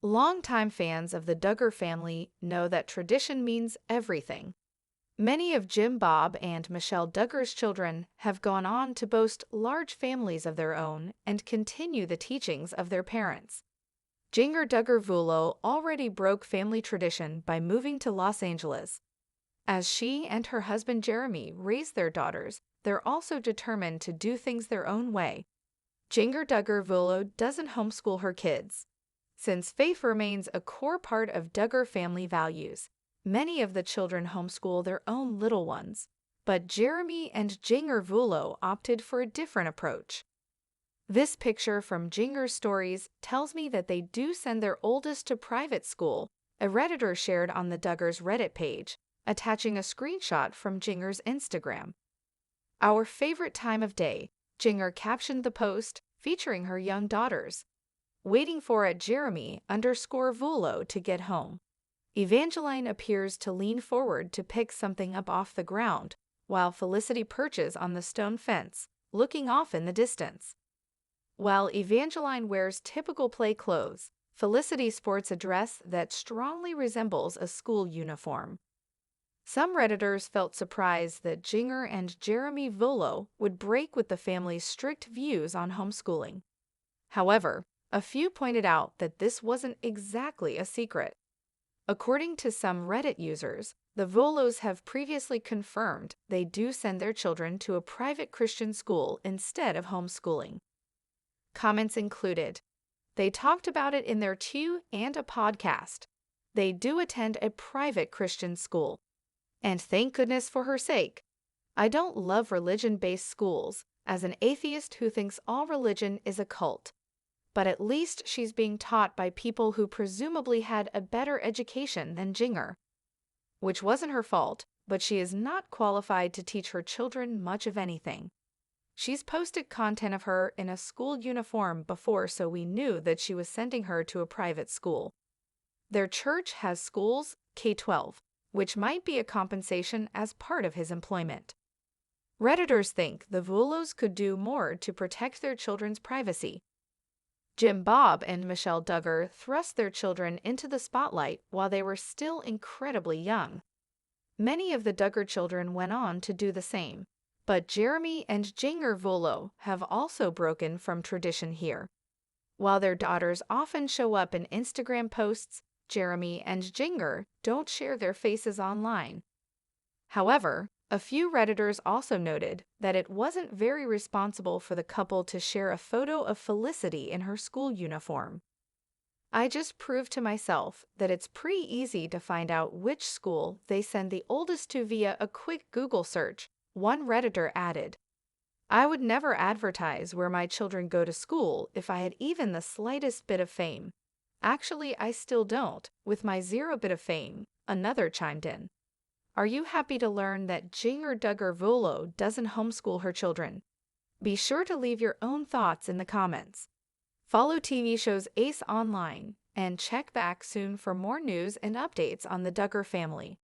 Longtime fans of the Duggar family know that tradition means everything. Many of Jim Bob and Michelle Duggar's children have gone on to boast large families of their own and continue the teachings of their parents. Jinger Duggar already broke family tradition by moving to Los Angeles. As she and her husband Jeremy raise their daughters, they're also determined to do things their own way. Jinger Duggar doesn't homeschool her kids. Since faith remains a core part of Duggar family values, many of the children homeschool their own little ones. But Jeremy and Jinger opted for a different approach. This picture from Jinger's stories tells me that they do send their oldest to private school, a Redditor shared on the Duggars Reddit page, attaching a screenshot from Jinger's Instagram. Our favorite time of day, Jinger captioned the post, featuring her young daughters. Waiting for Jeremy_Vulo to get home. Evangeline appears to lean forward to pick something up off the ground, while Felicity perches on the stone fence, looking off in the distance. While Evangeline wears typical play clothes, Felicity sports a dress that strongly resembles a school uniform. Some Redditors felt surprised that Jinger and Jeremy would break with the family's strict views on homeschooling. However, a few pointed out that this wasn't exactly a secret. According to some Reddit users, the Volos have previously confirmed they do send their children to a private Christian school instead of homeschooling. Comments included, "They talked about it in their and a podcast. They do attend a private Christian school. And thank goodness for her sake. I don't love religion-based schools, as an atheist who thinks all religion is a cult. But at least she's being taught by people who presumably had a better education than Jinger. Which wasn't her fault, but she is not qualified to teach her children much of anything. She's posted content of her in a school uniform before, so we knew that she was sending her to a private school. Their church has schools, K-12, which might be a compensation as part of his employment." Redditors think the Vulos could do more to protect their children's privacy. Jim Bob and Michelle Duggar thrust their children into the spotlight while they were still incredibly young. Many of the Duggar children went on to do the same, but Jeremy and Jinger have also broken from tradition here. While their daughters often show up in Instagram posts, Jeremy and Jinger don't share their faces online. However, a few Redditors also noted that it wasn't very responsible for the couple to share a photo of Felicity in her school uniform. "I just proved to myself that it's pretty easy to find out which school they send the oldest to via a quick Google search," one Redditor added. "I would never advertise where my children go to school if I had even the slightest bit of fame. Actually, I still don't, with my 0 bit of fame," another chimed in. Are you happy to learn that Jinger Duggar doesn't homeschool her children? Be sure to leave your own thoughts in the comments. Follow TV shows Ace online and check back soon for more news and updates on the Duggar family.